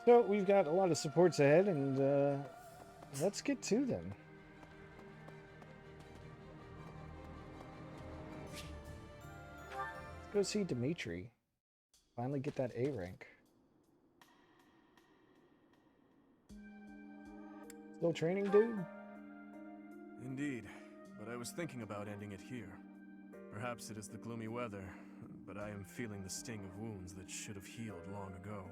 So we've got a lot of supports ahead, and let's get to them. Let's go see Dimitri. Finally get that A rank. Still training, dude? Indeed, but I was thinking about ending it here. Perhaps it is the gloomy weather, but I am feeling the sting of wounds that should have healed long ago.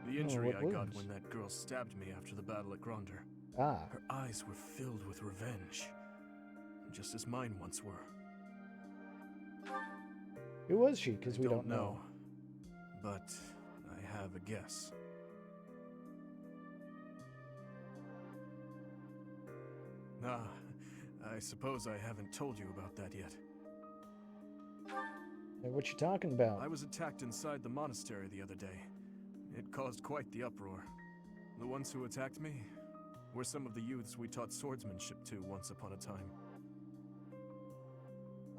The injury I got when that girl stabbed me after the battle at Gronder. Ah. Her eyes were filled with revenge, just as mine once were. Who was she? Because we don't know. But I have a guess. Ah, I suppose I haven't told you about that yet. Hey, what you talking about? I was attacked inside the monastery the other day. It caused quite the uproar. The ones who attacked me were some of the youths we taught swordsmanship to once upon a time.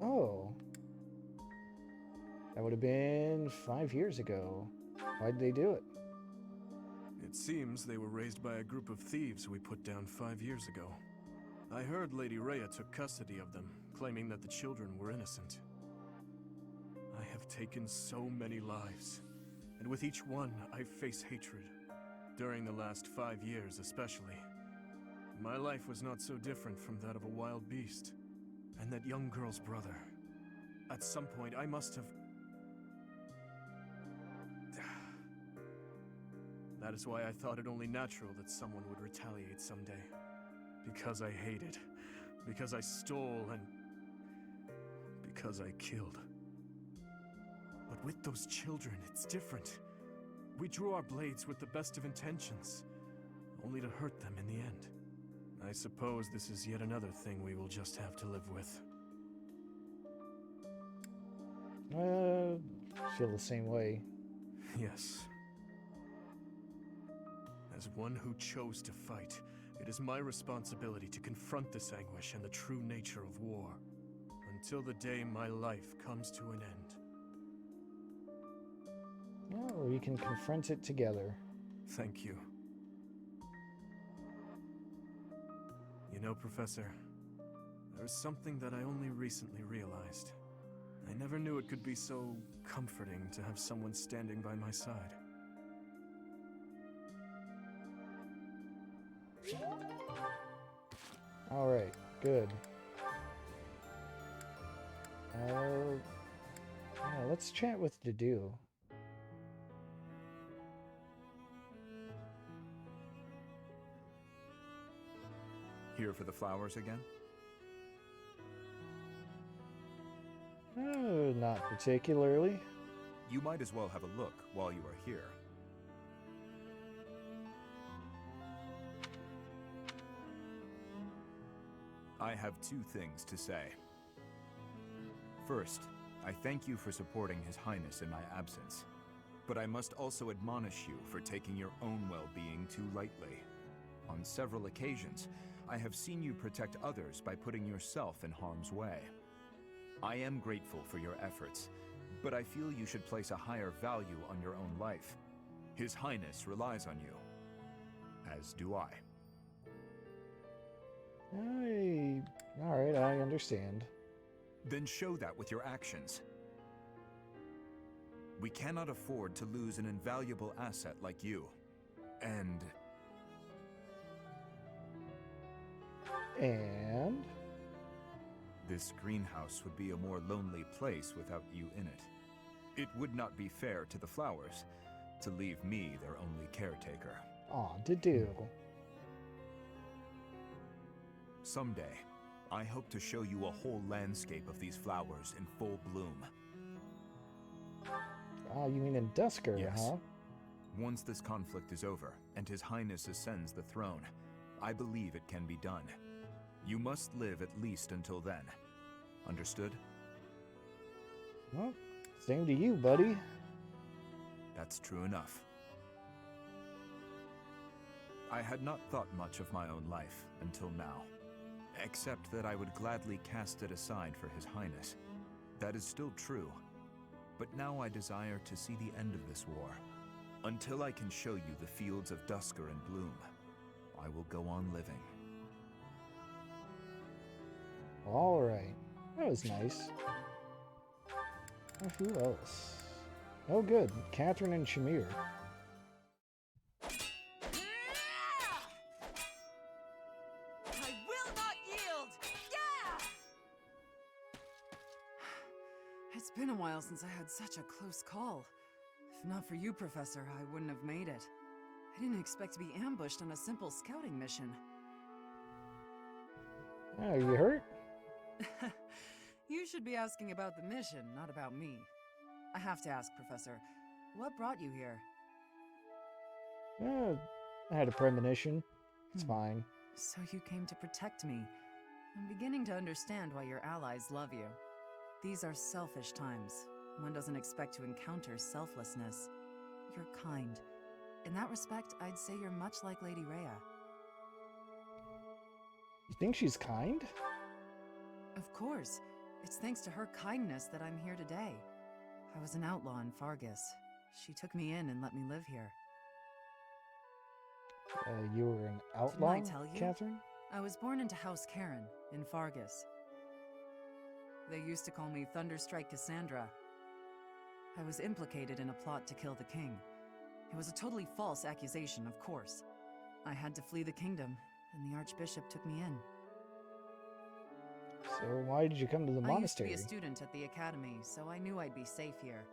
Oh. That would have been 5 years ago. Why'd they do it? It seems they were raised by a group of thieves we put down 5 years ago. I heard Lady Rhea took custody of them, claiming that the children were innocent. I have taken so many lives, and with each one I face hatred. During the last 5 years especially. My life was not so different from that of a wild beast. And that young girl's brother. At some point I must have... That is why I thought it only natural that someone would retaliate someday. Because I hated. Because I stole and... because I killed. But with those children, it's different. We drew our blades with the best of intentions, only to hurt them in the end. I suppose this is yet another thing we will just have to live with. Feel the same way. Yes. As one who chose to fight, it is my responsibility to confront this anguish and the true nature of war, until the day my life comes to an end. Well, we can confront it together. Thank you. You know, Professor, there's something that I only recently realized. I never knew it could be so comforting to have someone standing by my side. Alright, good. Yeah, let's chat with Dedue. Here for the flowers again? Not particularly. You might as well have a look while you are here. I have 2 things to say. First, I thank you for supporting His Highness in my absence. But I must also admonish you for taking your own well-being too lightly. On several occasions, I have seen you protect others by putting yourself in harm's way. I am grateful for your efforts, but I feel you should place a higher value on your own life. His Highness relies on you, as do I. Alright, I understand. Then show that with your actions. We cannot afford to lose an invaluable asset like you. And... This greenhouse would be a more lonely place without you in it. It would not be fair to the flowers to leave me their only caretaker. Aw, Dedue. Someday, I hope to show you a whole landscape of these flowers in full bloom. Ah, you mean in Dusker, yes. Huh? Once this conflict is over, and His Highness ascends the throne, I believe it can be done. You must live at least until then. Understood? Well, same to you, buddy. That's true enough. I had not thought much of my own life until now, except that I would gladly cast it aside for His Highness. That is still true, but now I desire to see the end of this war, Until I can show you the fields of Dusker and Bloom, I will go on living. Alright. That was nice. Who else? Oh good, Catherine and Shamir. I will not yield! Yeah! It's been a while since I had such a close call. If not for you, Professor, I wouldn't have made it. I didn't expect to be ambushed on a simple scouting mission. Oh, you hurt? You should be asking about the mission, not about me. I have to ask, Professor, what brought you here? I had a premonition. It's fine. So you came to protect me. I'm beginning to understand why your allies love you. These are selfish times. One doesn't expect to encounter selflessness. You're kind. In that respect, I'd say you're much like Lady Rhea. You think she's kind? Of course. It's thanks to her kindness that I'm here today. I was an outlaw in Fargus. She took me in and let me live here. You were an outlaw, Didn't I tell you? Catherine? I was born into House Karen in Fargus. They used to call me Thunderstrike Cassandra. I was implicated in a plot to kill the king. It was a totally false accusation, of course. I had to flee the kingdom, and the Archbishop took me in. So why did you come to the monastery? I used to be a student at the academy, so I knew I'd be safe here.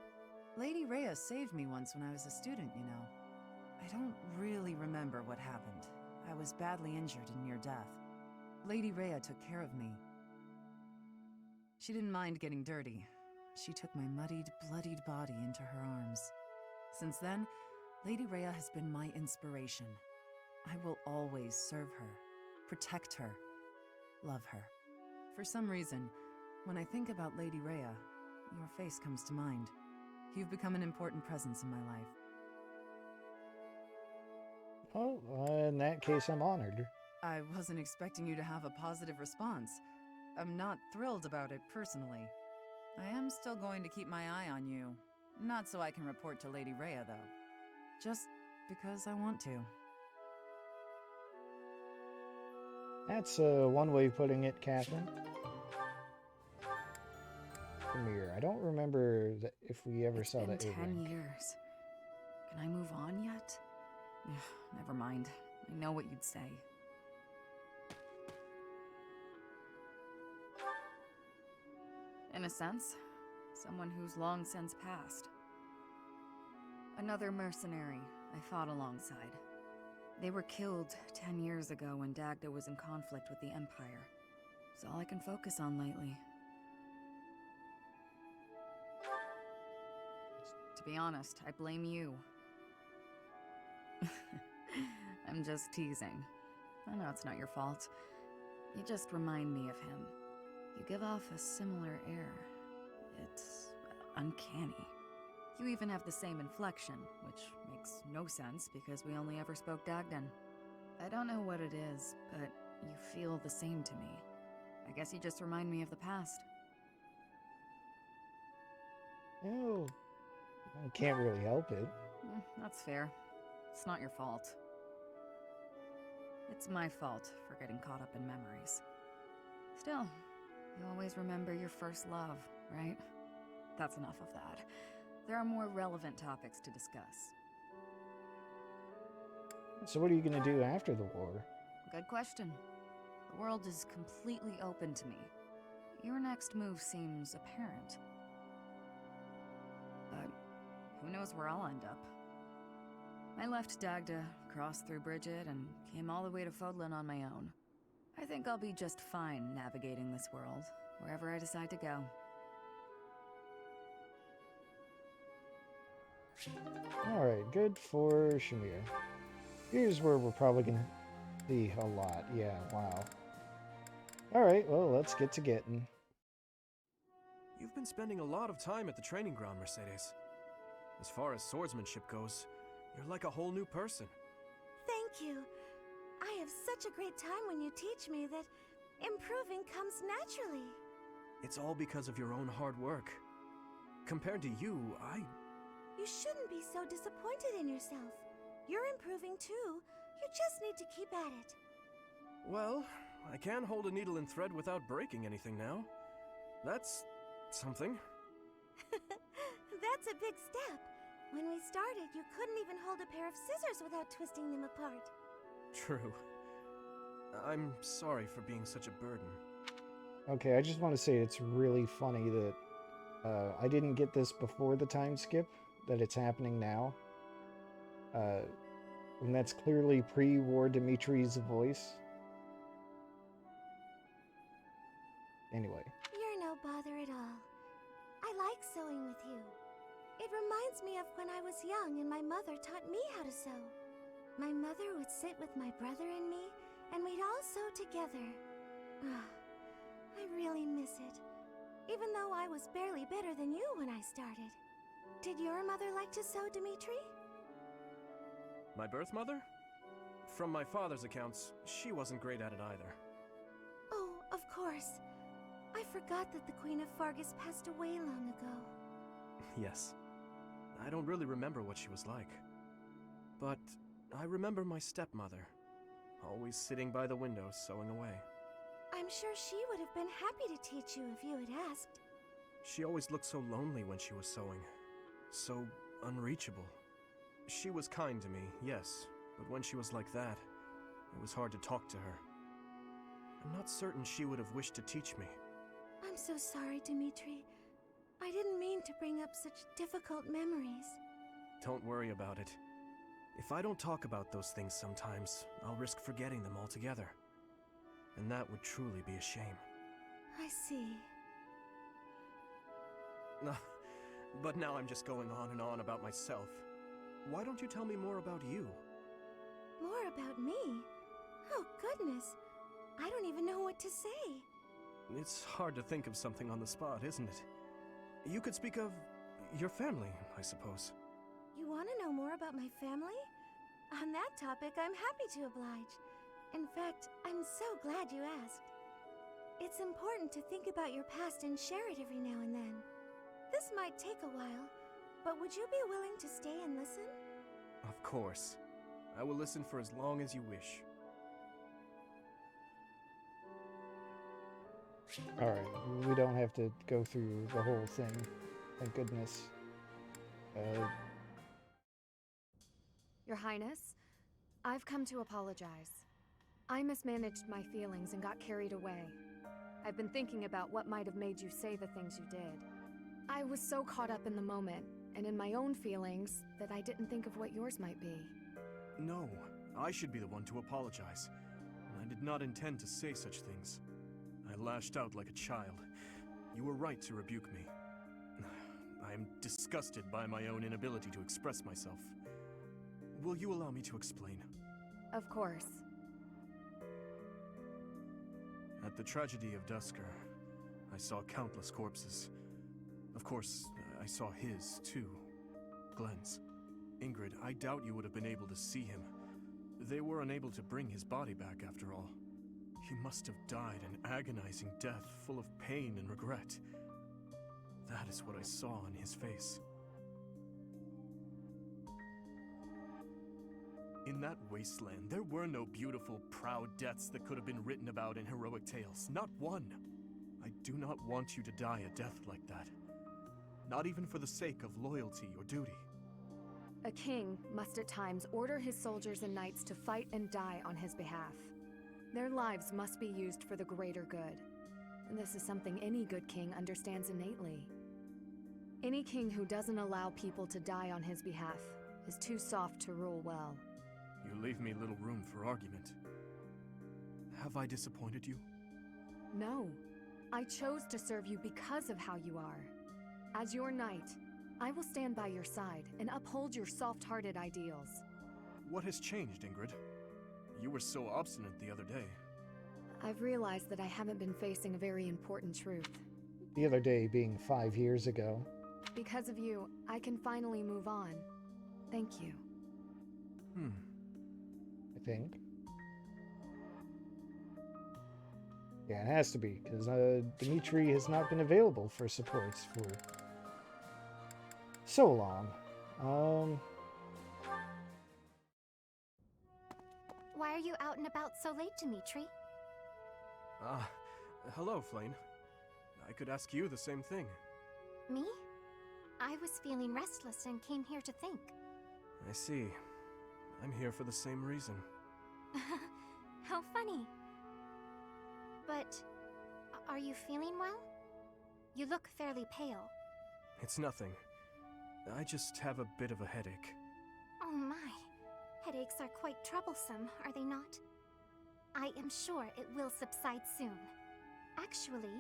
Lady Rhea saved me once when I was a student, you know. I don't really remember what happened. I was badly injured and near death. Lady Rhea took care of me. She didn't mind getting dirty. She took my muddied, bloodied body into her arms. Since then, Lady Rhea has been my inspiration. I will always serve her, protect her, love her. For some reason, when I think about Lady Rhea, your face comes to mind. You've become an important presence in my life. Oh, in that case, I'm honored. I wasn't expecting you to have a positive response. I'm not thrilled about it personally. I am still going to keep my eye on you. Not so I can report to Lady Rhea, though. Just because I want to. That's one way of putting it, Catherine. Come here. I don't remember if we ever saw that. It's been 10 years. Can I move on yet? Never mind. I know what you'd say. In a sense, someone who's long since passed. Another mercenary I fought alongside. They were killed 10 years ago when Dagda was in conflict with the Empire. It's all I can focus on lately. To be honest, I blame you. I'm just teasing. I know it's not your fault. You just remind me of him. You give off a similar air. It's uncanny. You even have the same inflection, which makes no sense because we only ever spoke Dagdan. I don't know what it is, but you feel the same to me. I guess you just remind me of the past. Oh, I can't really help it. That's fair. It's not your fault. It's my fault for getting caught up in memories. Still, you always remember your first love, right? That's enough of that. There are more relevant topics to discuss. So what are you going to do after the war? Good question. The world is completely open to me. Your next move seems apparent. But who knows where I'll end up. I left Dagda, crossed through Bridget, and came all the way to Fodlan on my own. I think I'll be just fine navigating this world, wherever I decide to go. Alright, good for Shamir. Here's where we're probably going to see a lot. Yeah, wow. Alright, well, let's get to getting. You've been spending a lot of time at the training ground, Mercedes. As far as swordsmanship goes, you're like a whole new person. Thank you. I have such a great time when you teach me that improving comes naturally. It's all because of your own hard work. Compared to you, You shouldn't be be so disappointed in yourself. You're improving too. You just need to keep at it. Well, I can hold a needle and thread without breaking anything now. That's something. That's a big step. When we started, you couldn't even hold a pair of scissors without twisting them apart. True. I'm sorry for being such a burden. Okay, I just want to say it's really funny that I didn't get this before the time skip, that it's happening now. And that's clearly pre-war Dimitri's voice. Anyway. You're no bother at all. I like sewing with you. It reminds me of when I was young and my mother taught me how to sew. My mother would sit with my brother and me, and we'd all sew together. I really miss it, even though I was barely better than you when I started. Did your mother like to sew, Dimitri? My birth mother? From my father's accounts, she wasn't great at it either. Oh, of course. I forgot that the Queen of Fargus passed away long ago. Yes. I don't really remember what she was like. But I remember my stepmother, always sitting by the window sewing away. I'm sure she would have been happy to teach you if you had asked. She always looked so lonely when she was sewing. So unreachable. She was kind to me, yes, but when she was like that, it was hard to talk to her. I'm not certain she would have wished to teach me. I'm so sorry, Dimitri. I didn't mean to bring up such difficult memories. Don't worry about it. If I don't talk about those things sometimes, I'll risk forgetting them altogether. And that would truly be a shame. I see. But now I'm just going on and on about myself. Why don't you tell me more about you? More about me? Oh, goodness. I don't even know what to say. It's hard to think of something on the spot, isn't it? You could speak of your family, I suppose. You want to know more about my family? On that topic, I'm happy to oblige. In fact, I'm so glad you asked. It's important to think about your past and share it every now and then. This might take a while, but would you be willing to stay and listen? Of course. I will listen for as long as you wish. Alright, we don't have to go through the whole thing. Thank goodness. Your Highness, I've come to apologize. I mismanaged my feelings and got carried away. I've been thinking about what might have made you say the things you did. I was so caught up in the moment, and in my own feelings, that I didn't think of what yours might be. No, I should be the one to apologize. I did not intend to say such things. I lashed out like a child. You were right to rebuke me. I am disgusted by my own inability to express myself. Will you allow me to explain? Of course. At the tragedy of Dusker, I saw countless corpses. Of course, I saw his, too. Glenn's. Ingrid, I doubt you would have been able to see him. They were unable to bring his body back, after all. He must have died an agonizing death, full of pain and regret. That is what I saw in his face. In that wasteland, there were no beautiful, proud deaths that could have been written about in heroic tales. Not one. I do not want you to die a death like that. Not even for the sake of loyalty or duty. A king must at times order his soldiers and knights to fight and die on his behalf. Their lives must be used for the greater good. And this is something any good king understands innately. Any king who doesn't allow people to die on his behalf is too soft to rule well. You leave me little room for argument. Have I disappointed you? No. I chose to serve you because of how you are. As your knight, I will stand by your side and uphold your soft-hearted ideals. What has changed, Ingrid? You were so obstinate the other day. I've realized that I haven't been facing a very important truth. The other day being 5 years ago. Because of you, I can finally move on. Thank you. I think. Yeah, it has to be, because Dimitri has not been available for supports for so long. Um, Why are you out and about so late, Dimitri? Hello, Flane. I could ask you the same thing. Me? I was feeling restless and came here to think. I see. I'm here for the same reason. How funny. But are you feeling well? You look fairly pale. It's nothing. I just have a bit of a headache. Oh my. Headaches are quite troublesome, are they not? I am sure it will subside soon. Actually,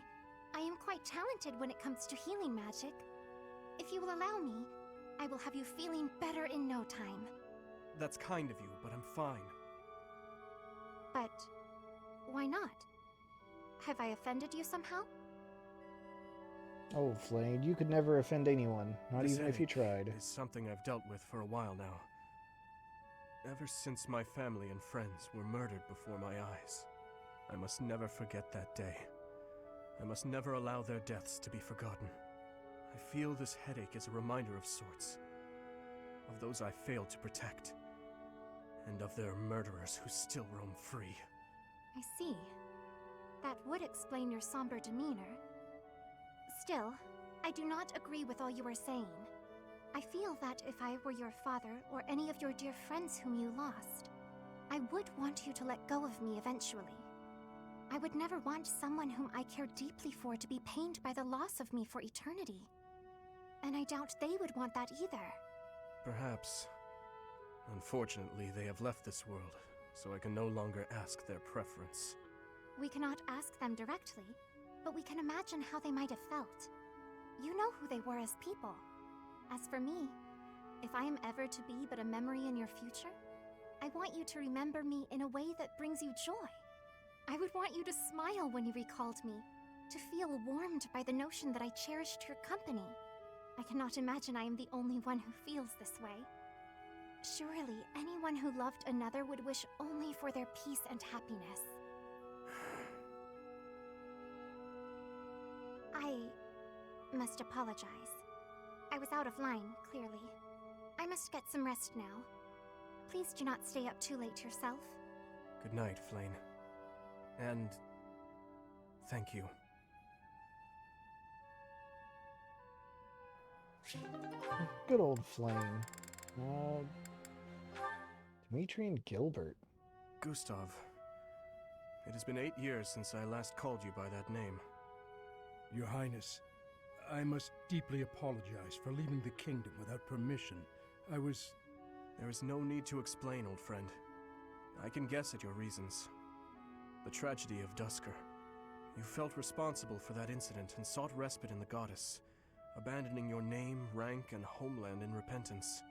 I am quite talented when it comes to healing magic. If you will allow me, I will have you feeling better in no time. That's kind of you, but I'm fine. But why not? Have I offended you somehow? oh, Flane, you could never offend anyone, not This even if you headache tried. is something I've dealt with for a while now. Ever since my family and friends were murdered before my eyes. I must never forget that day. I must never allow their deaths to be forgotten. I feel this headache as a reminder of sorts. Of those I failed to protect. And of their murderers who still roam free. I see. That would explain your somber demeanor. Still, I do not agree with all you are saying. I feel that if I were your father or any of your dear friends whom you lost, I would want you to let go of me eventually. I would never want someone whom I care deeply for to be pained by the loss of me for eternity. And I doubt they would want that either. Perhaps. Unfortunately, they have left this world, so I can no longer ask their preference. We cannot ask them directly, but we can imagine how they might have felt. You know who they were as people. As for me, if I am ever to be but a memory in your future, I want you to remember me in a way that brings you joy. I would want you to smile when you recalled me, to feel warmed by the notion that I cherished your company. I cannot imagine I am the only one who feels this way. Surely, anyone who loved another would wish only for their peace and happiness. I must apologize. I was out of line, clearly. I must get some rest now. Please do not stay up too late yourself. Good night, Flane. And thank you. Good old Flame. Dimitri and Gilbert. Gustav, it has been 8 years since I last called you by that name. Your Highness, I must deeply apologize for leaving the kingdom without permission. There is no need to explain, old friend. I can guess at your reasons. The tragedy of Duscur. You felt responsible for that incident and sought respite in the goddess, abandoning your name, rank, and homeland in repentance.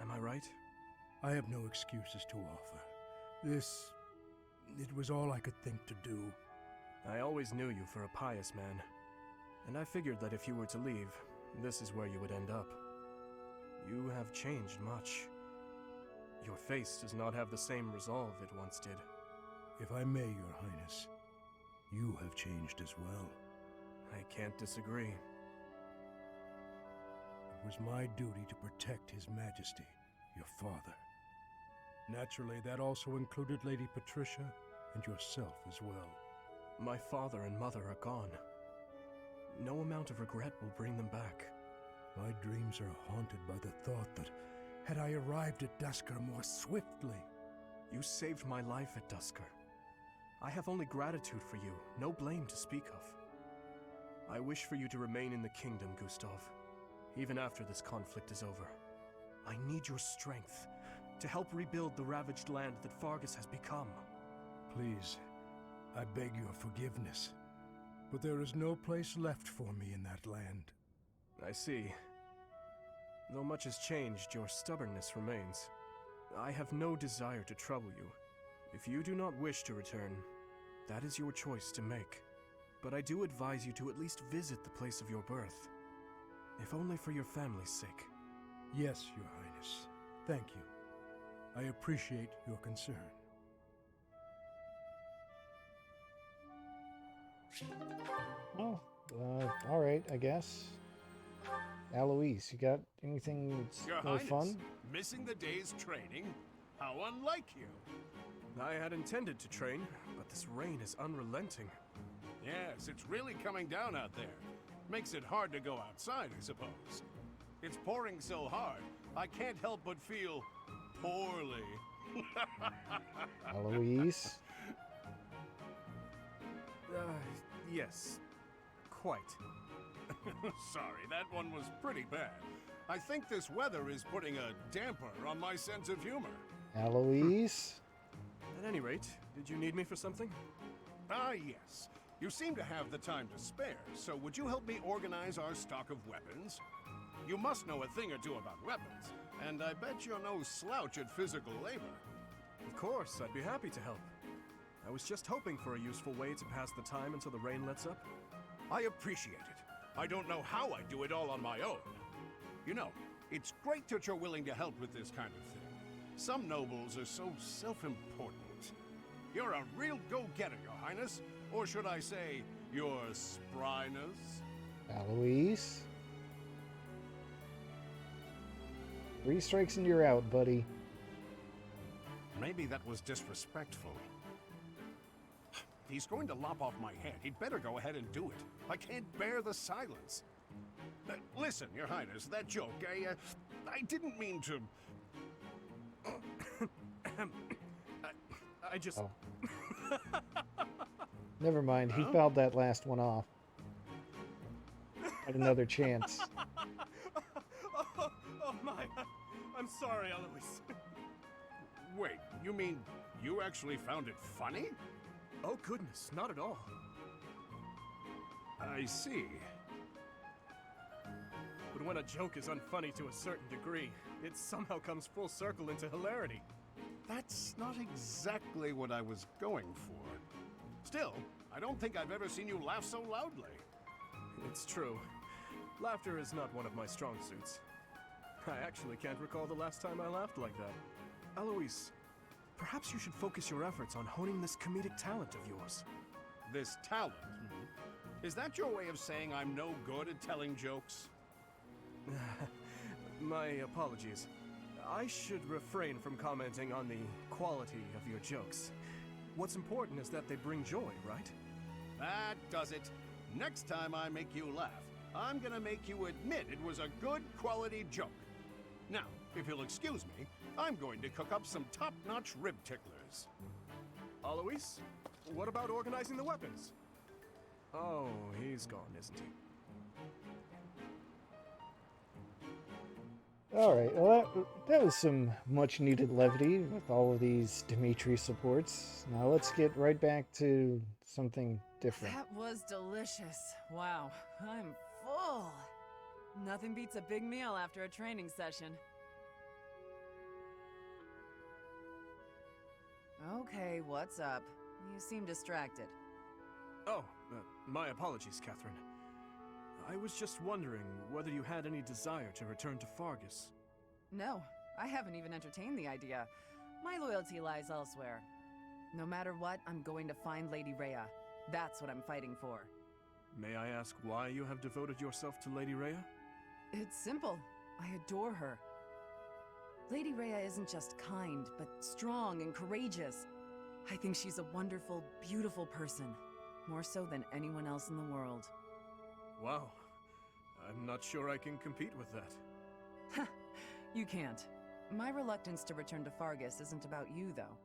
Am I right? I have no excuses to offer. It was all I could think to do. I always knew you for a pious man, and I figured that if you were to leave, this is where you would end up. You have changed much. Your face does not have the same resolve it once did. If I may, Your Highness, you have changed as well. I can't disagree. It was my duty to protect His Majesty, your father. Naturally, that also included Lady Patricia and yourself as well. My father and mother are gone. No amount of regret will bring them back. My dreams are haunted by the thought that, had I arrived at Duscur more swiftly... You saved my life at Duscur. I have only gratitude for you, no blame to speak of. I wish for you to remain in the kingdom, Gustav, even after this conflict is over. I need your strength to help rebuild the ravaged land that Fargus has become. Please, I beg your forgiveness, but there is no place left for me in that land. I see. Though much has changed, your stubbornness remains. I have no desire to trouble you. If you do not wish to return, that is your choice to make. But I do advise you to at least visit the place of your birth, if only for your family's sake. Yes, Your Highness. Thank you. I appreciate your concern. Oh, alright, I guess. Alois, you got anything that's Your more Highness, fun? missing the day's training? How unlike you. I had intended to train, but this rain is unrelenting. Yes, it's really coming down out there. Makes it hard to go outside, I suppose. It's pouring so hard, I can't help but feel poorly. Alois? Yes. Quite. Sorry, that one was pretty bad. I think this weather is putting a damper on my sense of humor. Alois? At any rate, did you need me for something? Ah, yes. You seem to have the time to spare, so would you help me organize our stock of weapons? You must know a thing or two about weapons, and I bet you're no slouch at physical labor. Of course, I'd be happy to help. I was just hoping for a useful way to pass the time until the rain lets up. I appreciate it. I don't know how I do it all on my own. You know, it's great that you're willing to help with this kind of thing. Some nobles are so self-important. You're a real go-getter, Your Highness. Or should I say, your spryness? Alois? 3 strikes and you're out, buddy. Maybe that was disrespectful. If he's going to lop off my head, he'd better go ahead and do it. I can't bear the silence. Listen, Your Highness, that joke, I didn't mean to... I just... Oh. Never mind, he fouled that last one off. Had another chance. oh my... I'm sorry, Alois. Wait, you mean you actually found it funny? Oh goodness, not at all. I see. But when a joke is unfunny to a certain degree, it somehow comes full circle into hilarity. That's not exactly what I was going for. Still, I don't think I've ever seen you laugh so loudly. It's true. Laughter is not one of my strong suits. I actually can't recall the last time I laughed like that. Alois, perhaps you should focus your efforts on honing this comedic talent of yours. This talent? Is that your way of saying I'm no good at telling jokes? My apologies. I should refrain from commenting on the quality of your jokes. What's important is that they bring joy, right? That does it. Next time I make you laugh, I'm gonna make you admit it was a good quality joke. Now, if you'll excuse me, I'm going to cook up some top-notch rib ticklers. Alois, what about organizing the weapons? Oh, he's gone, isn't he? Alright, well that was some much needed levity with all of these Dimitri supports. Now let's get right back to something different. That was delicious. Wow, I'm full. Nothing beats a big meal after a training session. Okay, what's up? You seem distracted. Oh, my apologies, Catherine. I was just wondering whether you had any desire to return to Fargus. No, I haven't even entertained the idea. My loyalty lies elsewhere. No matter what, I'm going to find Lady Rhea. That's what I'm fighting for. May I ask why you have devoted yourself to Lady Rhea? It's simple. I adore her. Lady Rhea isn't just kind, but strong and courageous. I think she's a wonderful, beautiful person. More so than anyone else in the world. Wow. I'm not sure I can compete with that. You can't. My reluctance to return to Fargus isn't about you, though.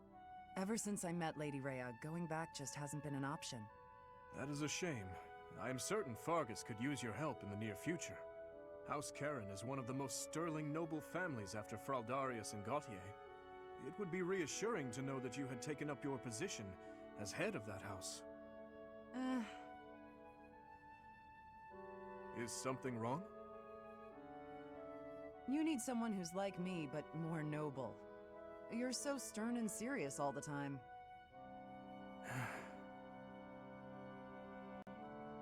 Ever since I met Lady Rhea, going back just hasn't been an option. That is a shame. I am certain Fargus could use your help in the near future. House Karen is one of the most sterling noble families after Fraldarius and Gautier. It would be reassuring to know that you had taken up your position as head of that house. Is something wrong? You need someone who's like me, but more noble. You're so stern and serious all the time.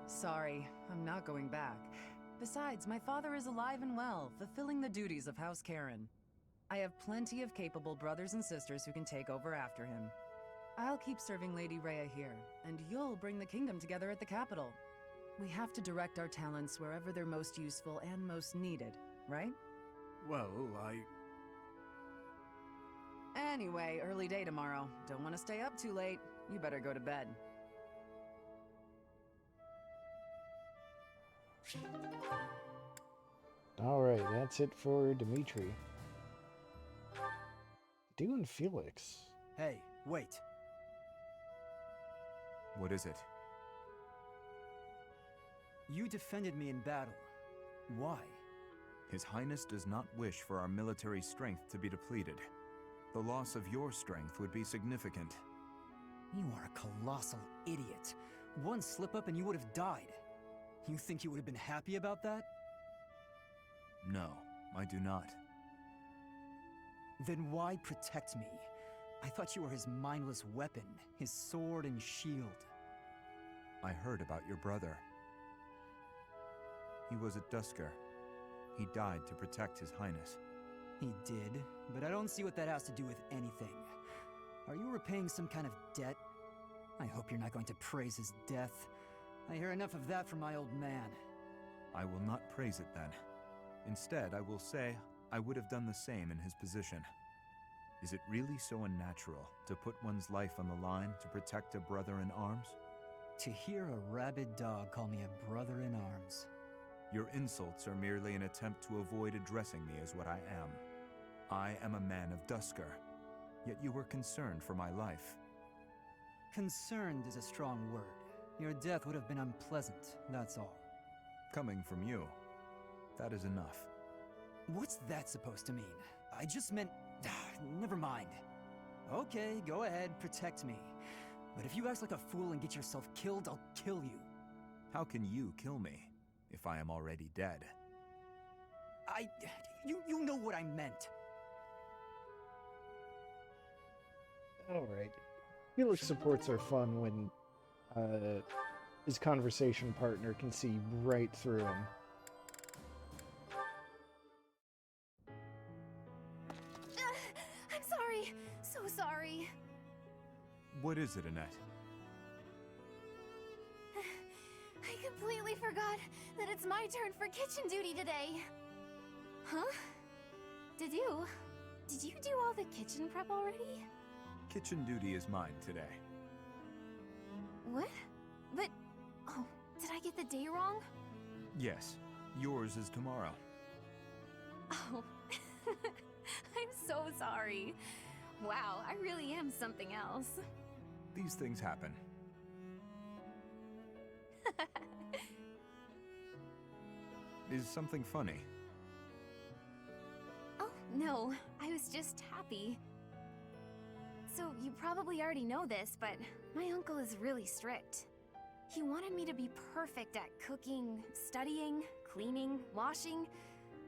Sorry, I'm not going back. Besides, my father is alive and well, fulfilling the duties of House Karen. I have plenty of capable brothers and sisters who can take over after him. I'll keep serving Lady Rhea here, and you'll bring the kingdom together at the capital. We have to direct our talents wherever they're most useful and most needed, right? Well, Anyway, early day tomorrow. Don't want to stay up too late. You better go to bed. Alright, that's it for Dimitri. Dedue and Felix. Hey, wait. What is it? You defended me in battle. Why? His Highness does not wish for our military strength to be depleted. The loss of your strength would be significant. You are a colossal idiot. One slip up and you would have died. You think you would have been happy about that? No, I do not. Then why protect me? I thought you were his mindless weapon, his sword and shield. I heard about your brother. He was at Dusker. He died to protect His Highness. He did, but I don't see what that has to do with anything. Are you repaying some kind of debt? I hope you're not going to praise his death. I hear enough of that from my old man. I will not praise it then. Instead, I will say I would have done the same in his position. Is it really so unnatural to put one's life on the line to protect a brother in arms? To hear a rabid dog call me a brother in arms. Your insults are merely an attempt to avoid addressing me as what I am. I am a man of Dusker, yet you were concerned for my life. Concerned is a strong word. Your death would have been unpleasant, that's all. Coming from you, that is enough. What's that supposed to mean? I just meant... never mind. Okay, go ahead, protect me. But if you act like a fool and get yourself killed, I'll kill you. How can you kill me if I am already dead? You know what I meant. Alright. Felix supports are fun when his conversation partner can see right through him. I'm sorry. So sorry. What is it, Annette? I completely forgot that it's my turn for kitchen duty today. Huh? Did you do all the kitchen prep already? Kitchen duty is mine today. What? But... oh, did I get the day wrong? Yes, yours is tomorrow. Oh, I'm so sorry. Wow, I really am something else. These things happen. Is something funny? Oh, no, I was just happy. So, you probably already know this, but my uncle is really strict. He wanted me to be perfect at cooking, studying, cleaning, washing,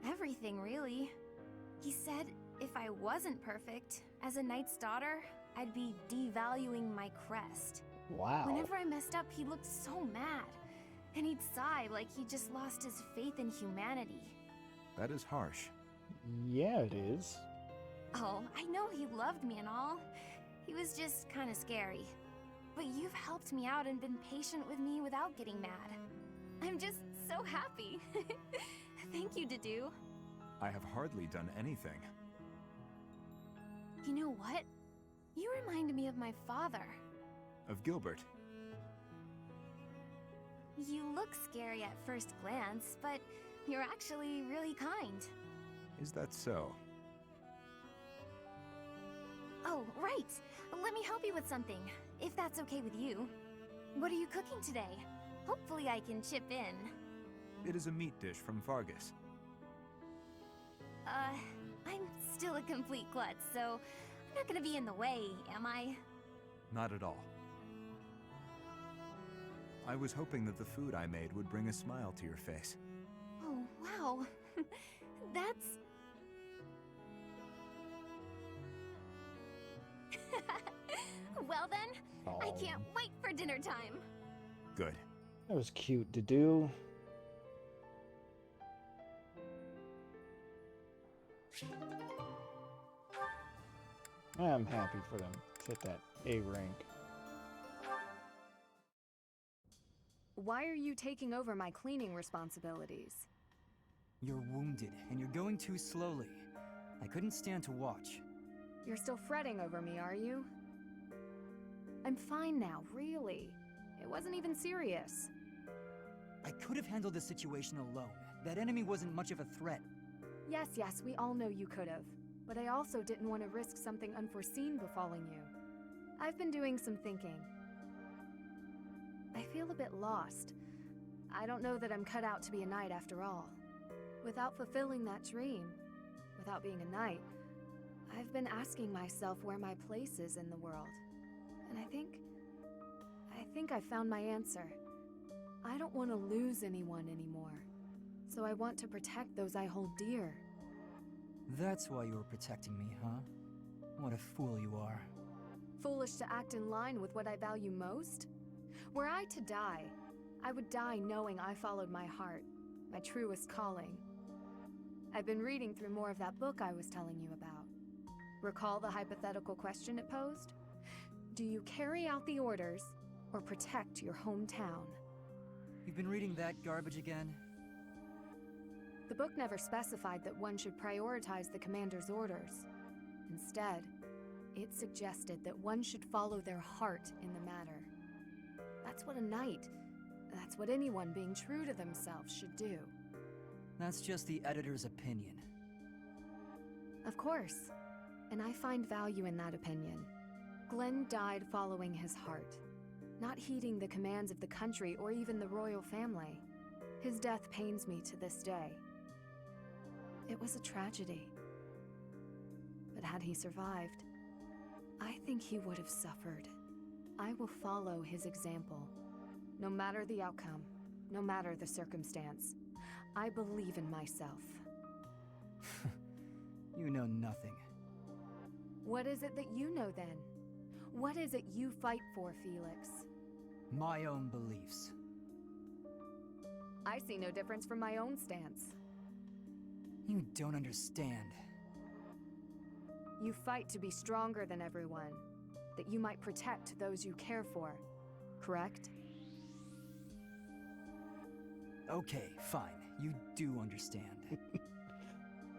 everything really. He said if I wasn't perfect, as a knight's daughter, I'd be devaluing my crest. Wow. Whenever I messed up, he looked so mad. And he'd sigh like he just lost his faith in humanity. That is harsh. Yeah, it is. Oh, I know he loved me and all. He was just kind of scary. But you've helped me out and been patient with me without getting mad. I'm just so happy. Thank you, Dedue. I have hardly done anything. You know what? You remind me of my father. Of Gilbert. You look scary at first glance, but you're actually really kind. Is that so? Oh, right! Let me help you with something, if that's okay with you. What are you cooking today? Hopefully I can chip in. It is a meat dish from Vargas. I'm still a complete klutz, so I'm not gonna be in the way, am I? Not at all. I was hoping that the food I made would bring a smile to your face. Oh, wow. That's... Well then, I can't wait for dinner time. Good. That was cute to do. I'm happy for them to hit that A rank. Why are you taking over my cleaning responsibilities? You're wounded, and you're going too slowly. I couldn't stand to watch. You're still fretting over me, are you? I'm fine now, really. It wasn't even serious. I could have handled the situation alone. That enemy wasn't much of a threat. Yes, we all know you could've. But I also didn't want to risk something unforeseen befalling you. I've been doing some thinking. I feel a bit lost. I don't know that I'm cut out to be a knight after all. Without fulfilling that dream, without being a knight, I've been asking myself where my place is in the world. And I think I found my answer. I don't want to lose anyone anymore. So I want to protect those I hold dear. That's why you were protecting me, huh? What a fool you are. Foolish to act in line with what I value most? Were I to die, I would die knowing I followed my heart, my truest calling. I've been reading through more of that book I was telling you about. Recall the hypothetical question it posed? Do you carry out the orders or protect your hometown? You've been reading that garbage again? The book never specified that one should prioritize the commander's orders. Instead, it suggested that one should follow their heart in the matter. That's what a knight, that's what anyone being true to themselves should do. That's just the editor's opinion. Of course, and I find value in that opinion. Glenn died following his heart, not heeding the commands of the country or even the royal family. His death pains me to this day. It was a tragedy. But had he survived, I think he would have suffered. I will follow his example. No matter the outcome, no matter the circumstance, I believe in myself. You know nothing. What is it that you know then? What is it you fight for, Felix? My own beliefs. I see no difference from my own stance. You don't understand. You fight to be stronger than everyone, that you might protect those you care for, correct? Okay, fine. You do understand.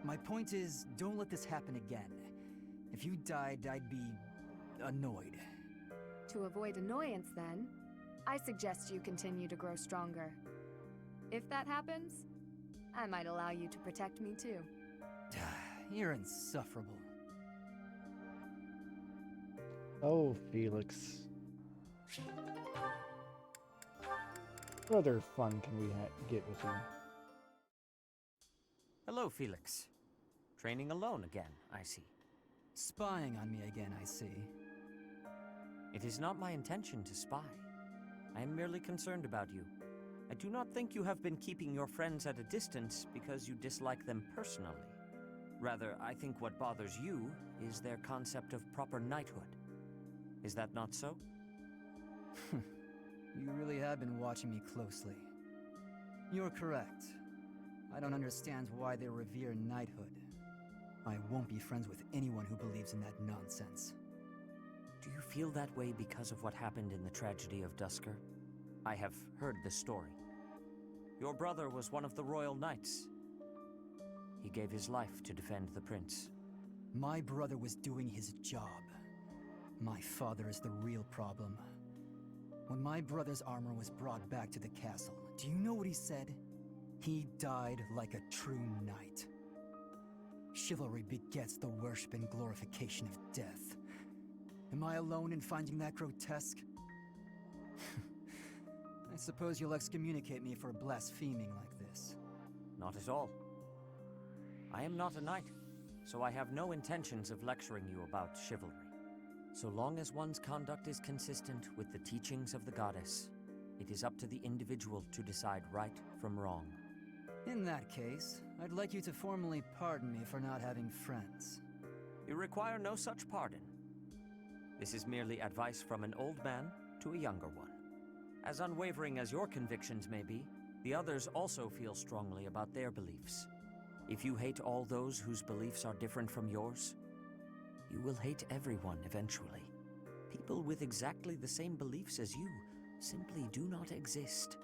My point is, don't let this happen again. If you died, I'd be annoyed. To avoid annoyance, then, I suggest you continue to grow stronger. If that happens, I might allow you to protect me too. You're insufferable. Oh, Felix. What other fun can we get with you? Hello, Felix. Training alone again, I see. Spying on me again, I see. It is not my intention to spy. I am merely concerned about you. I do not think you have been keeping your friends at a distance because you dislike them personally. Rather, I think what bothers you is their concept of proper knighthood. Is that not so? You really have been watching me closely. You're correct. I don't understand why they revere knighthood. I won't be friends with anyone who believes in that nonsense. Do you feel that way because of what happened in the tragedy of Dusker? I have heard the story. Your brother was one of the royal knights. He gave his life to defend the prince. My brother was doing his job. My father is the real problem. When my brother's armor was brought back to the castle, do you know what he said? He died like a true knight. Chivalry begets the worship and glorification of death. Am I alone in finding that grotesque? I suppose you'll excommunicate me for blaspheming like this. Not at all. I am not a knight, so I have no intentions of lecturing you about chivalry. So long as one's conduct is consistent with the teachings of the goddess, it is up to the individual to decide right from wrong. In that case, I'd like you to formally pardon me for not having friends. You require no such pardon. This is merely advice from an old man to a younger one. As unwavering as your convictions may be, the others also feel strongly about their beliefs. If you hate all those whose beliefs are different from yours, you will hate everyone eventually. People with exactly the same beliefs as you simply do not exist.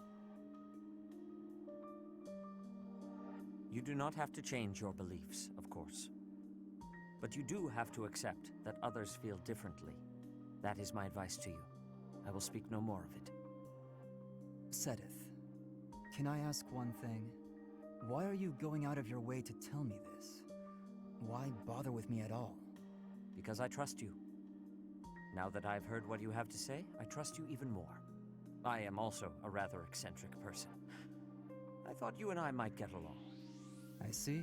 You do not have to change your beliefs, of course. But you do have to accept that others feel differently. That is my advice to you. I will speak no more of it. Sedith, can I ask one thing? Why are you going out of your way to tell me this? Why bother with me at all? Because I trust you. Now that I've heard what you have to say, I trust you even more. I am also a rather eccentric person. I thought you and I might get along. I see.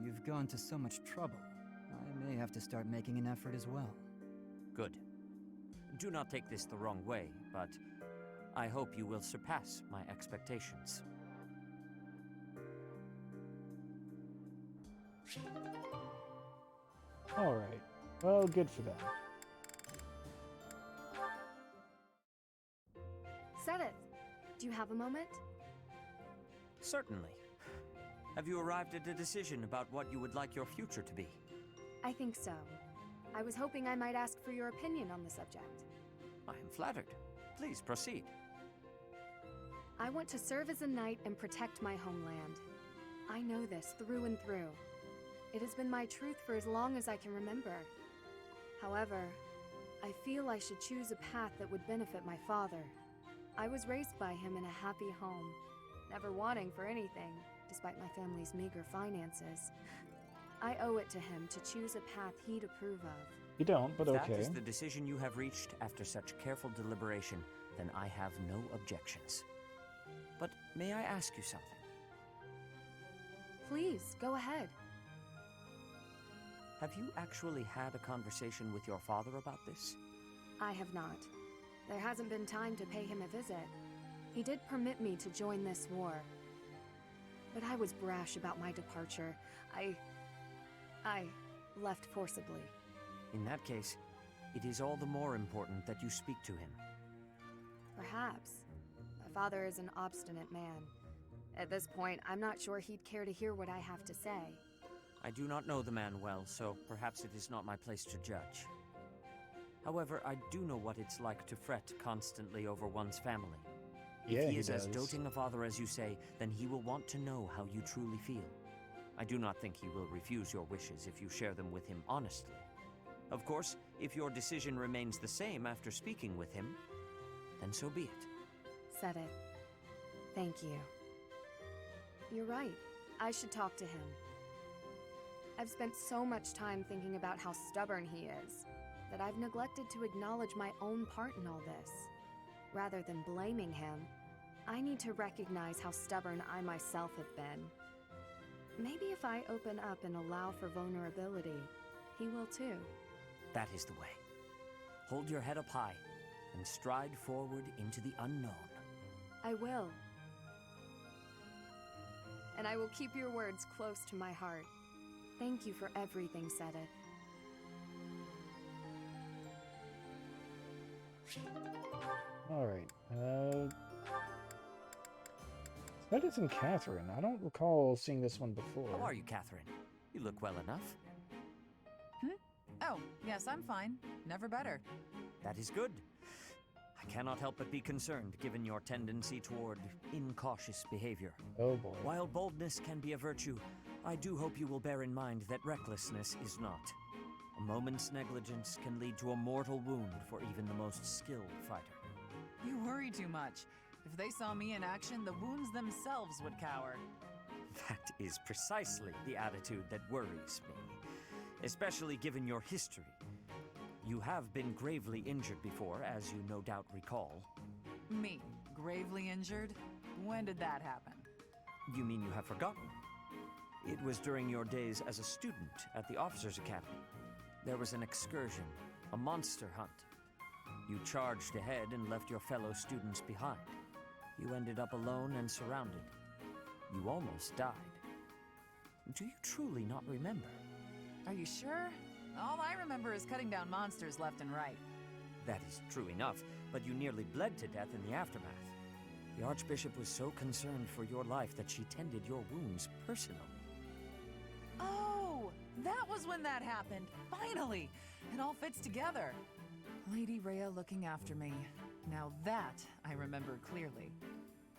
You've gone to so much trouble. I may have to start making an effort as well. Good. Do not take this the wrong way, but I hope you will surpass my expectations. Alright. Well, good for them. Sedith, do you have a moment? Certainly. Have you arrived at a decision about what you would like your future to be? I think so. I was hoping I might ask for your opinion on the subject. I am flattered. Please proceed. I want to serve as a knight and protect my homeland. I know this through and through. It has been my truth for as long as I can remember. However, I feel I should choose a path that would benefit my father. I was raised by him in a happy home, never wanting for anything, despite my family's meager finances. I owe it to him to choose a path he'd approve of. You don't, but If okay. that is the decision you have reached after such careful deliberation, then I have no objections. But may I ask you something? Please, go ahead. Have you actually had a conversation with your father about this? I have not. There hasn't been time to pay him a visit. He did permit me to join this war. But I was brash about my departure. I left forcibly. In that case, it is all the more important that you speak to him. Perhaps. My father is an obstinate man. At this point, I'm not sure he'd care to hear what I have to say. I do not know the man well, so perhaps it is not my place to judge. However, I do know what it's like to fret constantly over one's family. Yeah, If he he is as does. doting a father as you say, then he will want to know how you truly feel. I do not think he will refuse your wishes if you share them with him honestly. Of course, if your decision remains the same after speaking with him, then so be it. Sedith, thank you. You're right. I should talk to him. I've spent so much time thinking about how stubborn he is, that I've neglected to acknowledge my own part in all this. Rather than blaming him, I need to recognize how stubborn I myself have been. Maybe if I open up and allow for vulnerability, he will too. That is the way. Hold your head up high and stride forward into the unknown. I will. And I will keep your words close to my heart. Thank you for everything, Sedith. Alright. Sedith and Catherine. I don't recall seeing this one before. How are you, Catherine? You look well enough. Oh, yes, I'm fine. Never better. That is good. I cannot help but be concerned, given your tendency toward incautious behavior. Oh boy. While boldness can be a virtue, I do hope you will bear in mind that recklessness is not. A moment's negligence can lead to a mortal wound for even the most skilled fighter. You worry too much. If they saw me in action, the wounds themselves would cower. That is precisely the attitude that worries me, especially given your history. You have been gravely injured before, as you no doubt recall. Me? Gravely injured? When did that happen? You mean you have forgotten? It was during your days as a student at the Officers' Academy. There was an excursion, a monster hunt. You charged ahead and left your fellow students behind. You ended up alone and surrounded. You almost died. Do you truly not remember? Are you sure? All I remember is cutting down monsters left and right. That is true enough, but you nearly bled to death in the aftermath. The Archbishop was so concerned for your life that she tended your wounds personally. Oh, that was when that happened. Finally! It all fits together. Lady Rhea looking after me. Now that I remember clearly.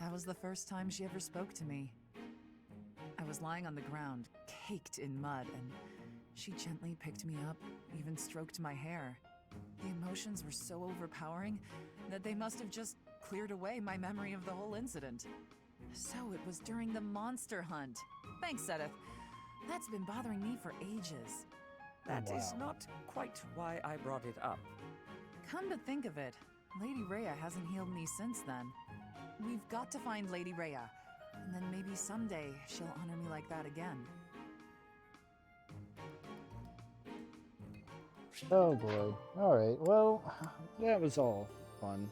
That was the first time she ever spoke to me. I was lying on the ground, caked in mud, and she gently picked me up, even stroked my hair. The emotions were so overpowering that they must have just cleared away my memory of the whole incident. So it was during the monster hunt. Thanks, Edith. That's been bothering me for ages. That is Wow. not quite why I brought it up. Come to think of it, Lady Rhea hasn't healed me since then. We've got to find Lady Rhea, and then maybe someday she'll honor me like that again. Oh boy. Alright, well, that was all fun.